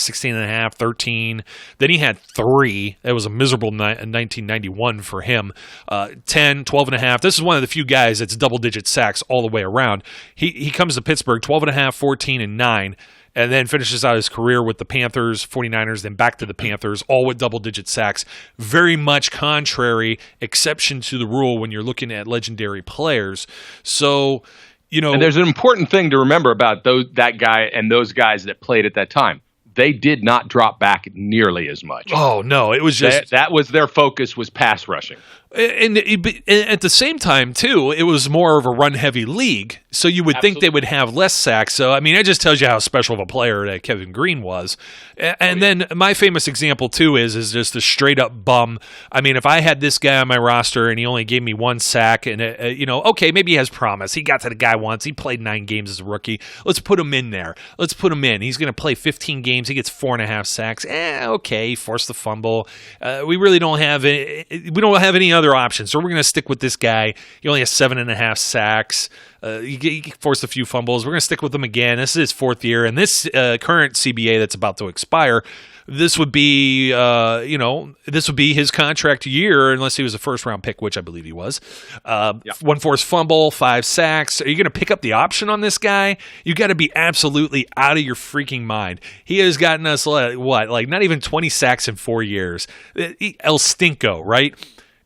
13. Then he had 3. That was a miserable 1991 for him. 10, 12 and a half. This is one of the few guys that's double digit sacks all the way around. He comes to Pittsburgh, 12 and a half, 14 and 9. and then finishes out his career with the Panthers, 49ers, then back to the Panthers, all with double-digit sacks. Very much contrary exception to the rule when you're looking at legendary players. So, and there's an important thing to remember about that guy and those guys that played at that time. They did not drop back nearly as much. Oh, no. It was just... That was their focus, was pass rushing. And at the same time, too, it was more of a run-heavy league, so you would think they would have less sacks. So, I mean, it just tells you how special of a player that Kevin Green was. And then my famous example, too, is just a straight-up bum. I mean, if I had this guy on my roster and he only gave me 1 sack, and, okay, maybe he has promise. He got to the guy once. He played 9 games as a rookie. Let's put him in there. Let's put him in. He's going to play 15 games. He gets 4.5 sacks. Okay, force the fumble. We really don't have any other options, so we're going to stick with this guy. He only has 7.5 sacks. He forced a few fumbles. We're going to stick with him again. This is his 4th year, and this current CBA that's about to expire, this would be, this would be his contract year, unless he was a first-round pick, which I believe he was. 1 forced fumble, 5 sacks. Are you going to pick up the option on this guy? You got to be absolutely out of your freaking mind. He has gotten us not even 20 sacks in 4 years. El Stinko, right?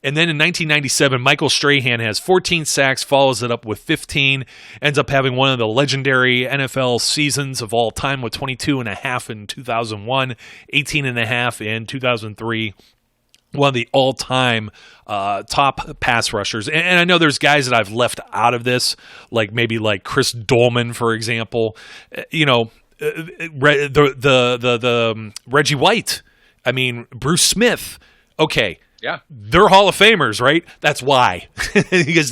And then in 1997, Michael Strahan has 14 sacks, follows it up with 15, ends up having one of the legendary NFL seasons of all time with 22.5 in 2001, 18.5 in 2003. One of the all-time top pass rushers. And I know there's guys that I've left out of this, maybe Chris Dolman, for example. The Reggie White. I mean, Bruce Smith. Okay. Yeah, they're Hall of Famers, right? That's why, because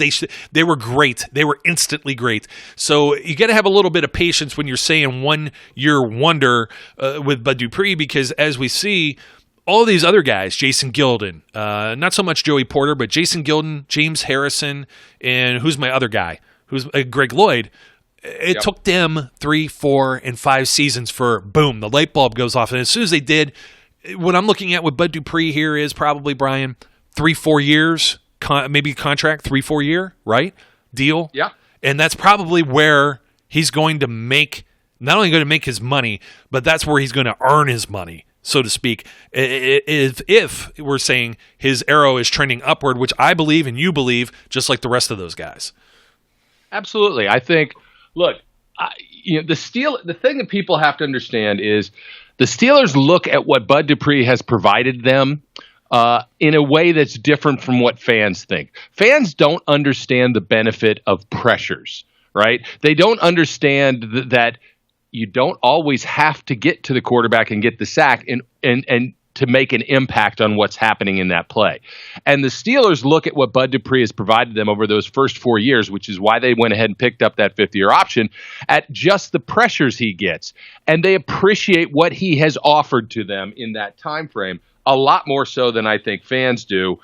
they were great. They were instantly great. So you got to have a little bit of patience when you're saying 1-year wonder with Bud Dupree, because as we see, all these other guys, Jason Gilden, not so much Joey Porter, but Jason Gilden, James Harrison, and who's my other guy? Who's Greg Lloyd? It took them 3, 4, and 5 seasons for boom, the light bulb goes off, and as soon as they did. What I'm looking at with Bud Dupree here is probably, Brian, 3-4 years, maybe contract, 3-4 year, right? Deal. Yeah. And that's probably where he's going to not only going to make his money, but that's where he's going to earn his money, so to speak. If we're saying his arrow is trending upward, which I believe and you believe, just like the rest of those guys. Absolutely. I think, look, the thing that people have to understand is, the Steelers look at what Bud Dupree has provided them in a way that's different from what fans think. Fans don't understand the benefit of pressures, right? They don't understand that you don't always have to get to the quarterback and get the sack and to make an impact on what's happening in that play. And the Steelers look at what Bud Dupree has provided them over those first 4 years, which is why they went ahead and picked up that 5th-year option, at just the pressures he gets. And they appreciate what he has offered to them in that time frame a lot more so than I think fans do.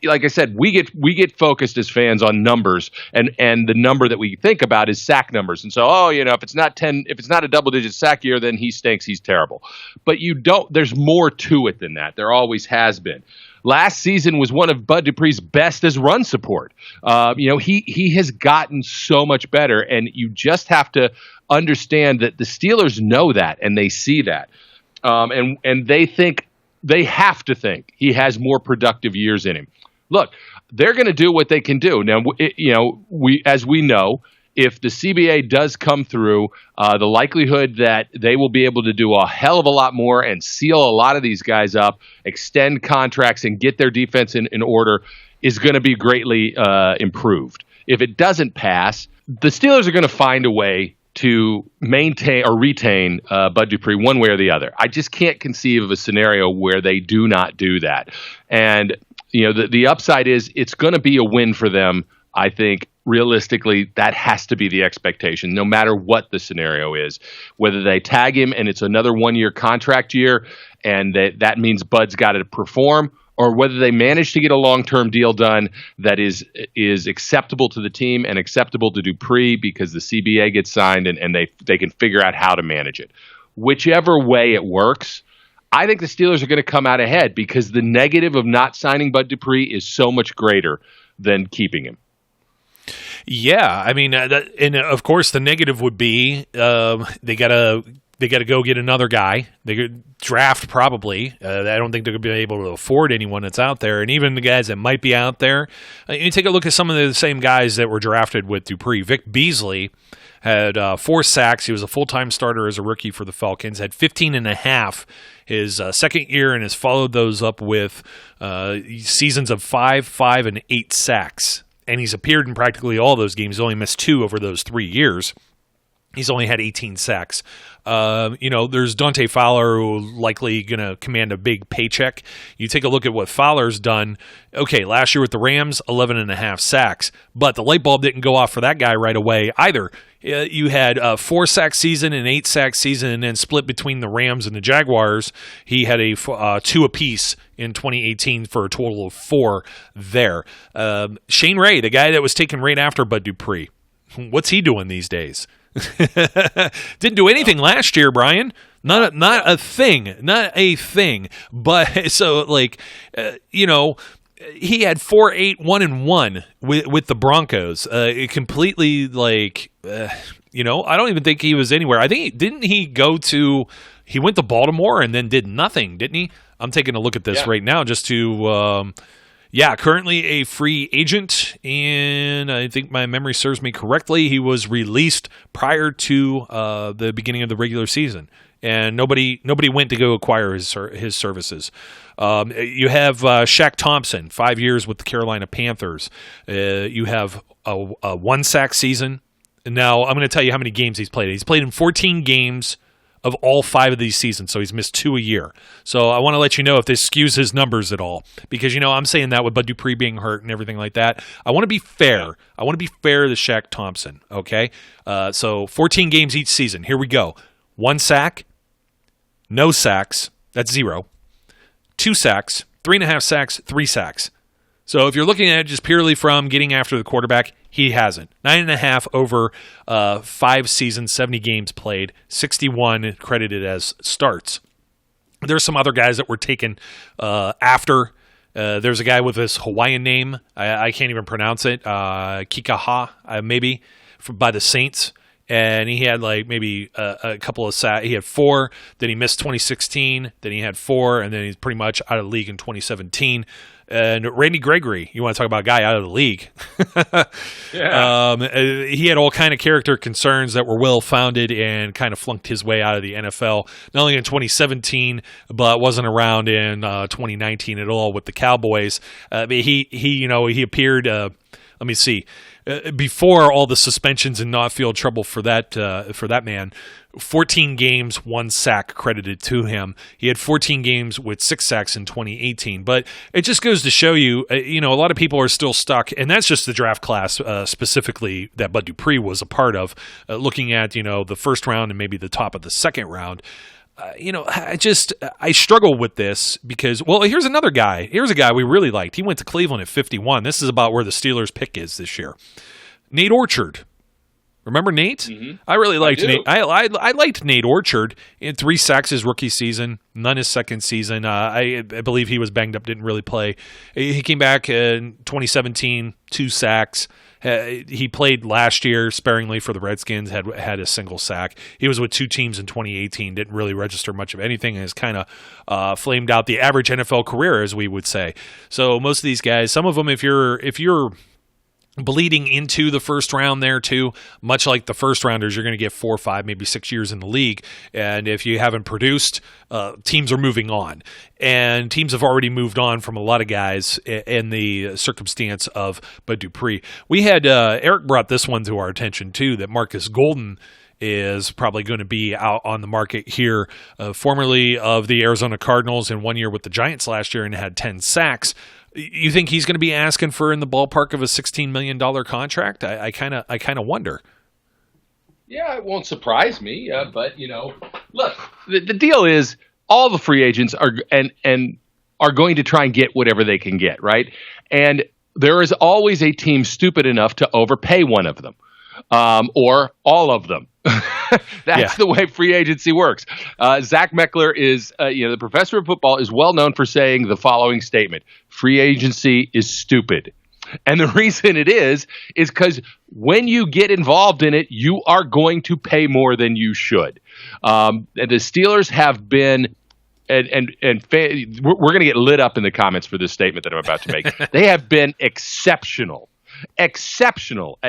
Like I said, we get focused as fans on numbers, and the number that we think about is sack numbers. And so, if it's not a double-digit sack year, then he stinks. He's terrible. But there's more to it than that. There always has been. Last season was one of Bud Dupree's best as run support. He has gotten so much better, and you just have to understand that the Steelers know that and they see that, and they have to think he has more productive years in him. Look, they're going to do what they can do. Now, as we know, if the CBA does come through, the likelihood that they will be able to do a hell of a lot more and seal a lot of these guys up, extend contracts, and get their defense in order is going to be greatly improved. If it doesn't pass, the Steelers are going to find a way to maintain or retain Bud Dupree one way or the other. I just can't conceive of a scenario where they do not do that. And the upside is it's going to be a win for them. I think realistically that has to be the expectation, no matter what the scenario is. Whether they tag him and it's another 1-year contract year, and that means Bud's got to perform, or whether they manage to get a long-term deal done that is acceptable to the team and acceptable to Dupree because the CBA gets signed and they can figure out how to manage it. Whichever way it works, I think the Steelers are going to come out ahead because the negative of not signing Bud Dupree is so much greater than keeping him. Yeah, I mean, and of course the negative would be they gotta go get another guy. They could draft probably. I don't think they're going to be able to afford anyone that's out there. And even the guys that might be out there, you take a look at some of the same guys that were drafted with Dupree. Vic Beasley had 4 sacks. He was a full-time starter as a rookie for the Falcons. Had 15 and a half his second year, and has followed those up with seasons of 5, 5, and 8 sacks. And he's appeared in practically all those games. He's only missed 2 over those 3 years. He's only had 18 sacks. There's Dante Fowler, who likely going to command a big paycheck. You take a look at what Fowler's done. Okay, last year with the Rams, 11 and a half sacks. But the light bulb didn't go off for that guy right away either. You had a 4-sack season, an 8-sack season, and then split between the Rams and the Jaguars. He had a 2 apiece in 2018 for a total of 4 there. Shane Ray, the guy that was taken right after Bud Dupree, what's he doing these days? Didn't do anything last year, Brian. Not a thing. But so he had 4-8-1-1 with the Broncos. It completely I don't even think he was anywhere. I think he went to Baltimore and then did nothing, didn't he? I'm taking a look at this right now just to. Currently a free agent, and I think my memory serves me correctly. He was released prior to the beginning of the regular season, and nobody went to go acquire his services. You have Shaq Thompson, 5 years with the Carolina Panthers. You have a 1-sack season. Now, I'm going to tell you how many games he's played. He's played in 14 games of all 5 of these seasons, so he's missed 2 a year. So I want to let you know if this skews his numbers at all, because I'm saying that with Bud Dupree being hurt and everything like that. I want to be fair. I want to be fair to Shaq Thompson. Okay, so 14 games each season. Here we go: 1 sack, no sacks. That's 0. 2 sacks, 3.5 sacks, 3 sacks. So if you're looking at it just purely from getting after the quarterback, he hasn't. 9.5 over 5 seasons, 70 games played, 61 credited as starts. There's some other guys that were taken after. There's a guy with this Hawaiian name. I can't even pronounce it. Kikaha, maybe, by the Saints. And he had maybe a couple of sacks. He had 4, then he missed 2016, then he had 4, and then he's pretty much out of the league in 2017. And Randy Gregory, you want to talk about a guy out of the league. He had all kind of character concerns that were well-founded and kind of flunked his way out of the NFL, not only in 2017, but wasn't around in 2019 at all with the Cowboys. He appeared, let me see, before all the suspensions and not-field trouble for that man, 14 games, 1 sack credited to him. He had 14 games with 6 sacks in 2018. But it just goes to show you, a lot of people are still stuck, and that's just the draft class specifically that Bud Dupree was a part of, looking at, the first round and maybe the top of the second round. I struggle with this because, here's another guy. Here's a guy we really liked. He went to Cleveland at 51. This is about where the Steelers' pick is this year. Nate Orchard. Remember Nate? Mm-hmm. I really liked Nate. I liked Nate Orchard. He had 3 sacks his rookie season, none his second season. I believe he was banged up, didn't really play. He came back in 2017, 2 sacks. He played last year sparingly for the Redskins, had a single sack. He was with 2 teams in 2018, didn't really register much of anything, and has kind of flamed out the average NFL career, as we would say. So most of these guys, some of them, if you're bleeding into the first round there too, much like the first rounders, you're going to get 4, 5, maybe 6 years in the league. And if you haven't produced, teams are moving on. And teams have already moved on from a lot of guys in the circumstance of Bud Dupree. We had, Eric brought this one to our attention too, that Marcus Golden is probably going to be out on the market here, formerly of the Arizona Cardinals in 1 year with the Giants last year and had 10 sacks. You think he's going to be asking for in the ballpark of a $16 million contract? I kind of wonder. Yeah, it won't surprise me. But look, the deal is all the free agents are going to try and get whatever they can get, right? And there is always a team stupid enough to overpay one of them, or all of them. That's the way free agency works. Zach Meckler is, the professor of football, is well known for saying the following statement: free agency is stupid. And the reason it is because when you get involved in it, you are going to pay more than you should. And the Steelers have been, we're going to get lit up in the comments for this statement that I'm about to make. They have been exceptional at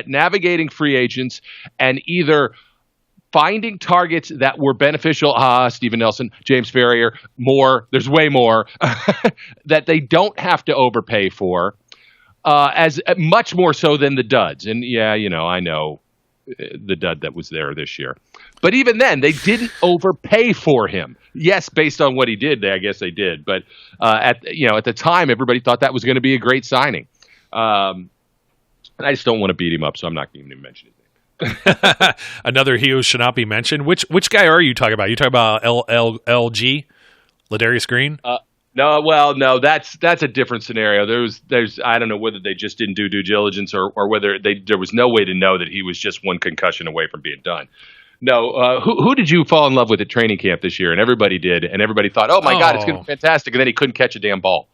navigating free agents and either finding targets that were beneficial, Steven Nelson, James Ferrier, more, there's way more, that they don't have to overpay for, as much more so than the duds. And yeah, I know the dud that was there this year. But even then, they didn't overpay for him. Yes, based on what he did, I guess they did. But at the time, everybody thought that was going to be a great signing. And I just don't want to beat him up, so I'm not even going to mention his name. Another he who should not be mentioned. Which guy are you talking about? You talking about LG, Ladarius Green? No, that's a different scenario. There's I don't know whether they just didn't do due diligence or whether there was no way to know that he was just one concussion away from being done. No, who did you fall in love with at training camp this year? And everybody did, and everybody thought, oh my God, it's going to be fantastic, and then he couldn't catch a damn ball.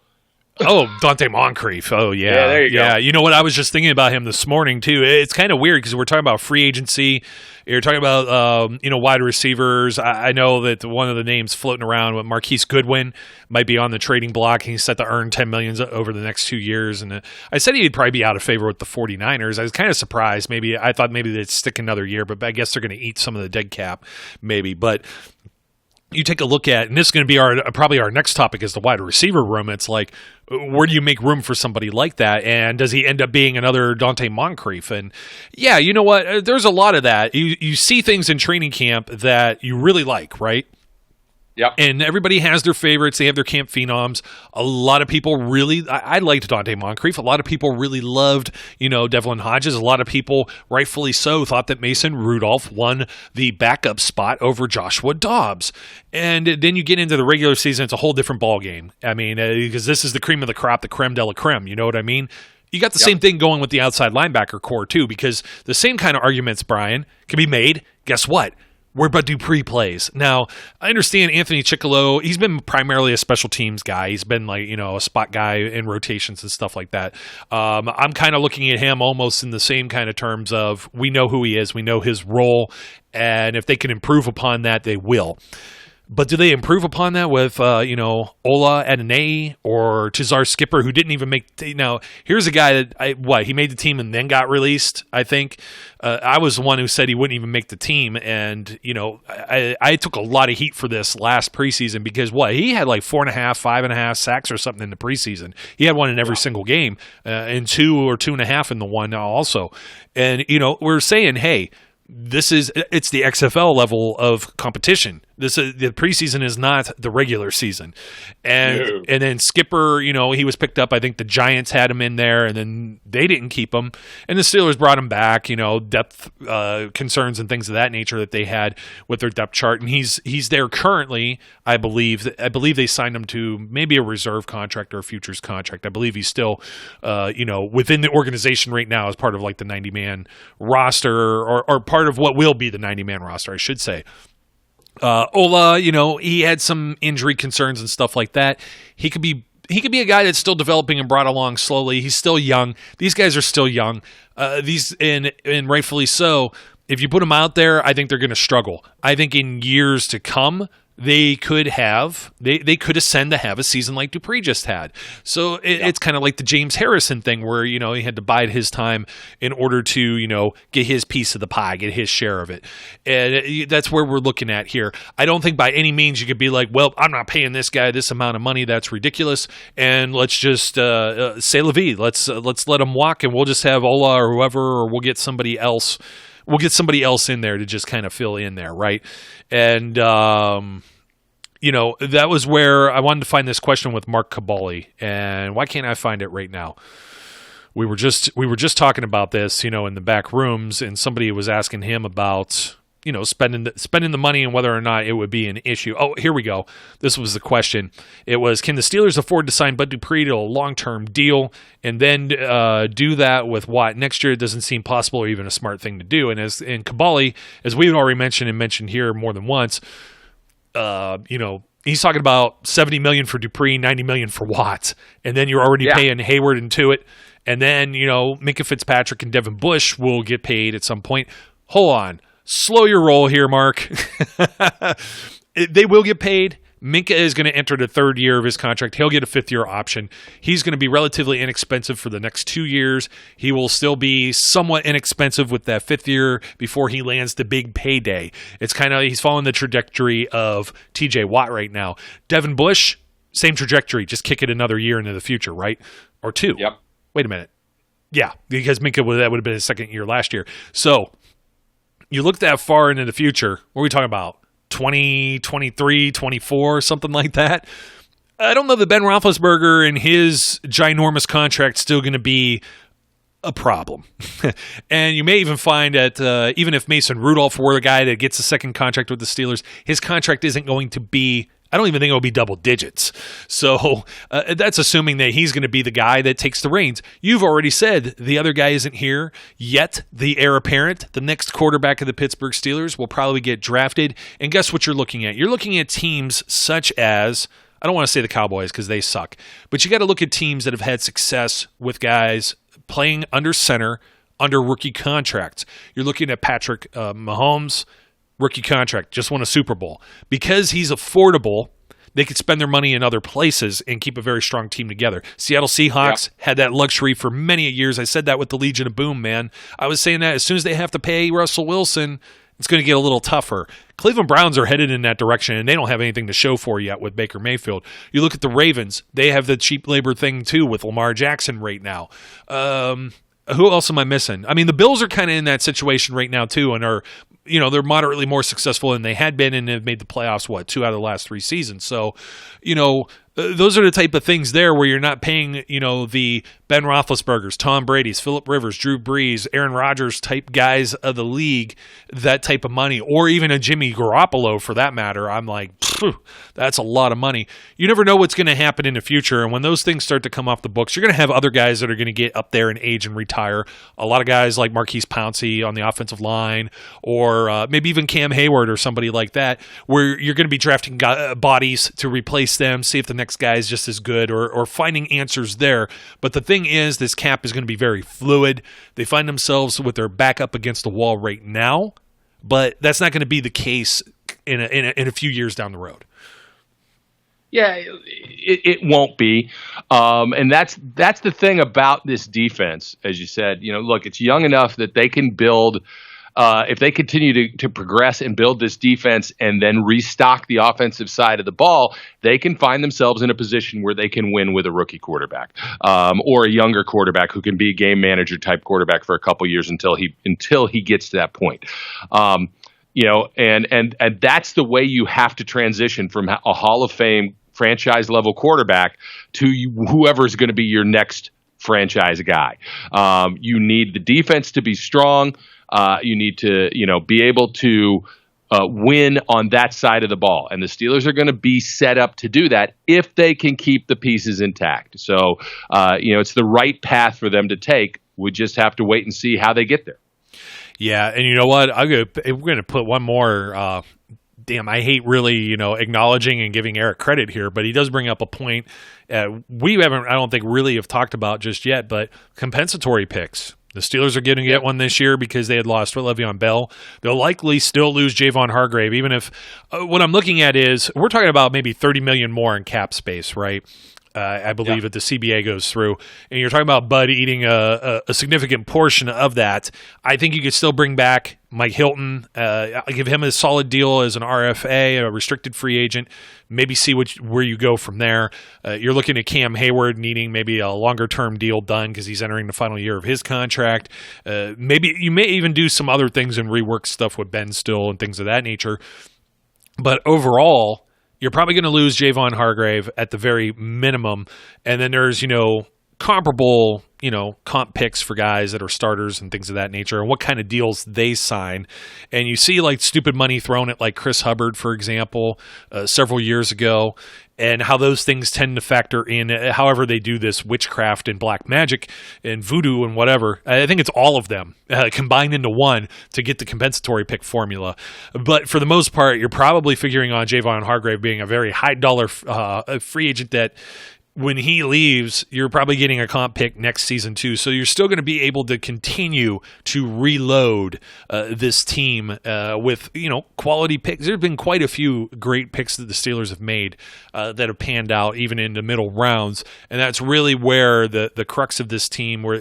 Oh, Dante Moncrief. Oh, yeah. Yeah, there you go. You know what? I was just thinking about him this morning, too. It's kind of weird because we're talking about free agency. You're talking about, wide receivers. I know that one of the names floating around with Marquise Goodwin might be on the trading block. He's set to earn $10 million over the next 2 years. And I said he'd probably be out of favor with the 49ers. I was kind of surprised. I thought maybe they'd stick another year, but I guess they're going to eat some of the dead cap, maybe. But you take a look at, and this is going to be probably our next topic, is the wide receiver room. It's like, where do you make room for somebody like that? And does he end up being another Dante Moncrief? And yeah, you know what? There's a lot of that. You see things in training camp that you really like, right? Yep. And everybody has their favorites. They have their camp phenoms. A lot of people really, I liked Dante Moncrief. A lot of people really loved, Devlin Hodges. A lot of people, rightfully so, thought that Mason Rudolph won the backup spot over Joshua Dobbs. And then you get into the regular season, it's a whole different ballgame. I mean, because this is the cream of the crop, the creme de la creme. You know what I mean? You got the same thing going with the outside linebacker core, too, because the same kind of arguments, Brian, can be made. Guess what? Where Bud Dupree plays. Now, I understand Anthony Chickillo, he's been primarily a special teams guy. He's been a spot guy in rotations and stuff like that. I'm kind of looking at him almost in the same kind of terms of, we know who he is, we know his role, and if they can improve upon that, they will. But do they improve upon that with, Ola Adeneye or Tizar Skipper, who didn't even make now, here's a guy that, he made the team and then got released, I think. I was the one who said he wouldn't even make the team. And, I took a lot of heat for this last preseason because, he had like 4.5, 5.5 sacks or something in the preseason. He had one in every single game, and 2 or 2.5 in the one also. And, we're saying, hey, it's the XFL level of competition. The preseason is not the regular season. And then Skipper, he was picked up. I think the Giants had him in there, and then they didn't keep him. And the Steelers brought him back, depth concerns and things of that nature that they had with their depth chart. And he's there currently, I believe. I believe they signed him to maybe a reserve contract or a futures contract. I believe he's still, within the organization right now as part of like the 90-man roster or part of what will be the 90-man roster, I should say. Ola, he had some injury concerns and stuff like that. He could be a guy that's still developing and brought along slowly. He's still young. These guys are still young. And rightfully so. If you put them out there, I think they're going to struggle. I think in years to come, they could ascend to have a season like Dupree just had. So it's kind of like the James Harrison thing where, he had to bide his time in order to, get his piece of the pie, get his share of it. And that's where we're looking at here. I don't think by any means you could be like, well, I'm not paying this guy this amount of money. That's ridiculous. And let's just say la vie. Let's let him walk and we'll just have Ola or whoever, or we'll get somebody else. We'll get somebody else in there to just kind of fill in there, right? And, that was where I wanted to find this question with Mark Cabali. And why can't I find it right now? We were just talking about this, in the back rooms, and somebody was asking him about, spending the money and whether or not it would be an issue. Oh, here we go. This was the question. It was, can the Steelers afford to sign Bud Dupree to a long-term deal and then do that with Watt next year? It doesn't seem possible or even a smart thing to do. And Cabali, as we've already mentioned here more than once, he's talking about $70 million for Dupree, $90 million for Watt, and then you're already paying Hayward and Tuitt And then, Minka Fitzpatrick and Devin Bush will get paid at some point. Hold on. Slow your roll here, Mark. They will get paid. Minka is going to enter the third year of his contract. He'll get a fifth-year option. He's going to be relatively inexpensive for the next 2 years. He will still be somewhat inexpensive with that fifth year before he lands the big payday. It's kind of, he's following the trajectory of TJ Watt right now. Devin Bush, same trajectory, just kick it another year into the future, right? Or two. Yep. Wait a minute. Yeah, because Minka, that would have been his second year last year. So you look that far into the future, what are we talking about? 20, 23, 24, something like that. I don't know that Ben Roethlisberger and his ginormous contract still going to be a problem. And you may even find that even if Mason Rudolph were the guy that gets a second contract with the Steelers, his contract isn't going to be, I don't even think it'll be double digits. So that's assuming that he's going to be the guy that takes the reins. You've already said the other guy isn't here yet. The heir apparent, the next quarterback of the Pittsburgh Steelers, will probably get drafted. And guess what you're looking at? You're looking at teams such as, I don't want to say the Cowboys because they suck, but you got to look at teams that have had success with guys playing under center, under rookie contracts. You're looking at Patrick Mahomes, rookie contract, just won a Super Bowl. Because he's affordable, they could spend their money in other places and keep a very strong team together. Seattle Seahawks had that luxury for many years. I said that with the Legion of Boom, man. I was saying that as soon as they have to pay Russell Wilson, it's going to get a little tougher. Cleveland Browns are headed in that direction, and they don't have anything to show for yet with Baker Mayfield. You look at the Ravens. They have the cheap labor thing, too, with Lamar Jackson right now. Who else am I missing? I mean, the Bills are kind of in that situation right now, too, and are, they're moderately more successful than they had been and have made the playoffs, 2 out of the last 3 seasons. So, those are the type of things there where you're not paying, the Ben Roethlisbergers, Tom Brady's, Phillip Rivers, Drew Brees, Aaron Rodgers type guys of the league, that type of money, or even a Jimmy Garoppolo for that matter. I'm like, that's a lot of money. You never know what's going to happen in the future, and when those things start to come off the books, you're going to have other guys that are going to get up there in age and retire. A lot of guys like Marquise Pouncey on the offensive line, or maybe even Cam Hayward or somebody like that, where you're going to be drafting bodies to replace them, see if the next guy is just as good, or finding answers there. But the thing is, this cap is going to be very fluid. They find themselves with their back up against the wall right now, but that's not going to be the case in a few years down the road. Yeah, it won't be, and that's the thing about this defense. As you said, look, it's young enough that they can build. If they continue to progress and build this defense and then restock the offensive side of the ball, they can find themselves in a position where they can win with a rookie quarterback or a younger quarterback who can be a game manager type quarterback for a couple years until he gets to that point. And that's the way you have to transition from a Hall of Fame franchise level quarterback to whoever is going to be your next franchise guy. You need the defense to be strong. You need to, be able to win on that side of the ball. And the Steelers are going to be set up to do that if they can keep the pieces intact. So, it's the right path for them to take. We just have to wait and see how they get there. Yeah, and you know what? We're going to put one more. I hate really, acknowledging and giving Eric credit here, but he does bring up a point we haven't, I don't think, really have talked about just yet, but compensatory picks. The Steelers are going to get one this year because they had lost Le'Veon Bell. They'll likely still lose Javon Hargrave, even if what I'm looking at is we're talking about maybe $30 million more in cap space, right? I believe that the CBA goes through, and you're talking about Bud eating a significant portion of that. I think you could still bring back Mike Hilton, give him a solid deal as an RFA, a restricted free agent, maybe see where you go from there. You're looking at Cam Hayward needing maybe a longer-term deal done because he's entering the final year of his contract. Maybe you may even do some other things and rework stuff with Ben Still and things of that nature. But overall, you're probably going to lose Javon Hargrave at the very minimum. And then there's, comparable, comp picks for guys that are starters and things of that nature and what kind of deals they sign. And you see like stupid money thrown at like Chris Hubbard, for example, several years ago, and how those things tend to factor in however they do this witchcraft and black magic and voodoo and whatever. I think it's all of them combined into one to get the compensatory pick formula. But for the most part, you're probably figuring on Javon Hargrave being a very high dollar free agent that when he leaves, you're probably getting a comp pick next season too. So you're still going to be able to continue to reload this team with quality picks. There's been quite a few great picks that the Steelers have made that have panned out even in the middle rounds, and that's really where the crux of this team, where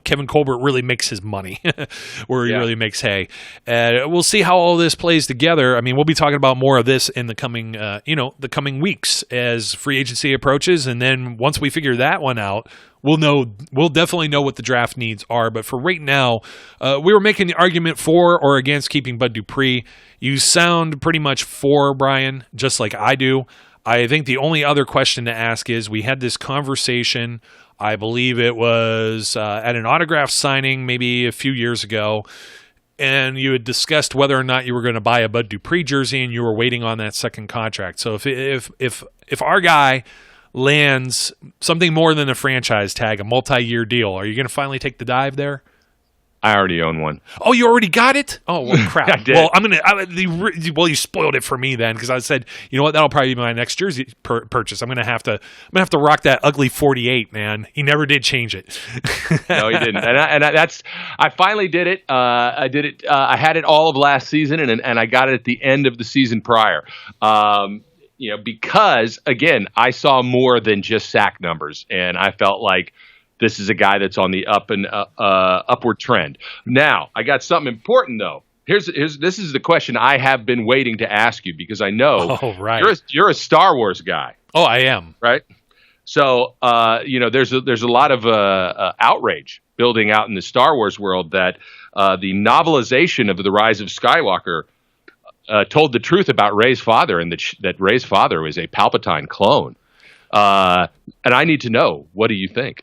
Kevin Colbert really makes his money, where he really makes hay. We'll see how all this plays together. I mean, we'll be talking about more of this in the coming coming weeks as free agency approaches, and then once we figure that one out, we'll definitely know what the draft needs are. But for right now, we were making the argument for or against keeping Bud Dupree. You sound pretty much for, Brian, just like I do. I think the only other question to ask is, we had this conversation, I believe it was at an autograph signing maybe a few years ago, and you had discussed whether or not you were going to buy a Bud Dupree jersey, and you were waiting on that second contract. So if our guy lands something more than a franchise tag, a multi-year deal, are you going to finally take the dive there? I already own one. Oh, you already got it? Oh, well, crap. I did. Well, you spoiled it for me then, because I said, you know what, that'll probably be my next jersey purchase. I'm gonna have to rock that ugly 48, man. He never did change it. No, he didn't. I finally did it. I did it. I had it all of last season, and I got it at the end of the season prior. Because again, I saw more than just sack numbers, and I felt like this is a guy that's on the upward trend. Now, I got something important though. This is the question I have been waiting to ask you, because I know you're a Star Wars guy. Oh, I am. Right. So there's a lot of outrage building out in the Star Wars world that the novelization of The Rise of Skywalker told the truth about Rey's father, and that Rey's father was a Palpatine clone. And I need to know, what do you think?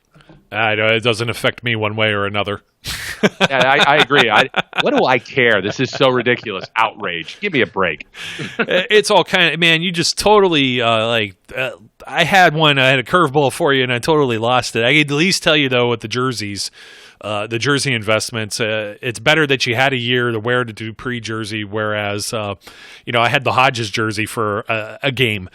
It doesn't affect me one way or another. I agree. What do I care? This is so ridiculous. Outrage. Give me a break. It's all kind of, man, you just totally, I had a curveball for you, and I totally lost it. I could at least tell you, though, with the jerseys, the jersey investments, it's better that you had a year to wear the Dupree jersey, whereas, I had the Hodges jersey for a game.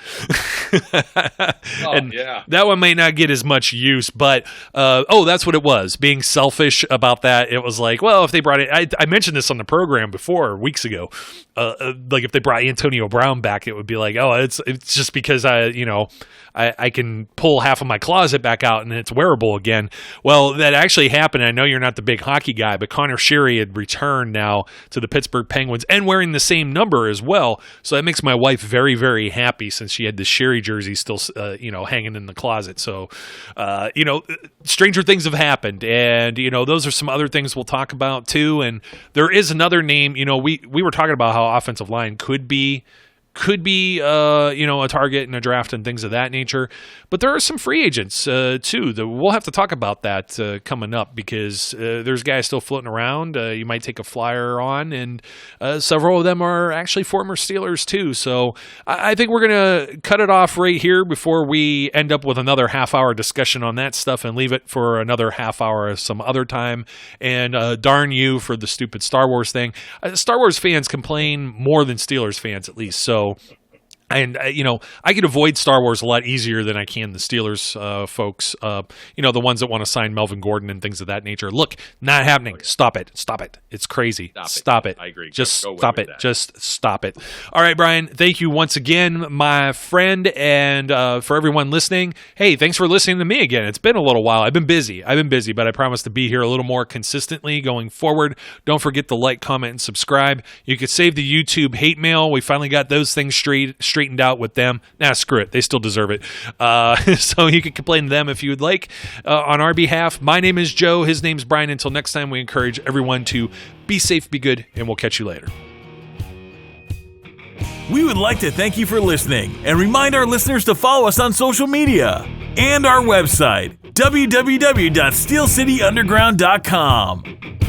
And that one may not get as much use, but, that's what it was. Being selfish about that, it was like, well, if they brought it, I mentioned this on the program before, weeks ago, like if they brought Antonio Brown back, it would be like, oh, it's just because I can pull half of my closet back out and it's wearable again. Well, that actually happened. I know you're not the big hockey guy, but Connor Sheary had returned now to the Pittsburgh Penguins and wearing the same number as well. So that makes my wife very, very happy, since she had the Sheary jersey still, hanging in the closet. So, stranger things have happened, and, those are some other things we'll talk about too. And there is another name, we were talking about how offensive line could be a target in a draft and things of that nature. But there are some free agents too that we'll have to talk about that coming up, because there's guys still floating around. You might take a flyer on, and several of them are actually former Steelers too. So I think we're going to cut it off right here before we end up with another half-hour discussion on that stuff, and leave it for another half hour some other time. And darn you for the stupid Star Wars thing. Star Wars fans complain more than Steelers fans, at least. So, and I could avoid Star Wars a lot easier than I can the Steelers folks. The ones that want to sign Melvin Gordon and things of that nature. Look, not happening. Stop it. It's crazy. Stop it. I agree. Just stop it. Just stop it. All right, Brian. Thank you once again, my friend, and for everyone listening. Hey, thanks for listening to me again. It's been a little while. I've been busy, but I promise to be here a little more consistently going forward. Don't forget to like, comment, and subscribe. You could save the YouTube hate mail. We finally got those things straightened out with them. Nah, screw it. They still deserve it. So you can complain to them if you would like on our behalf. My name is Joe. His name's Brian. Until next time, we encourage everyone to be safe, be good, and we'll catch you later. We would like to thank you for listening and remind our listeners to follow us on social media and our website, www.steelcityunderground.com.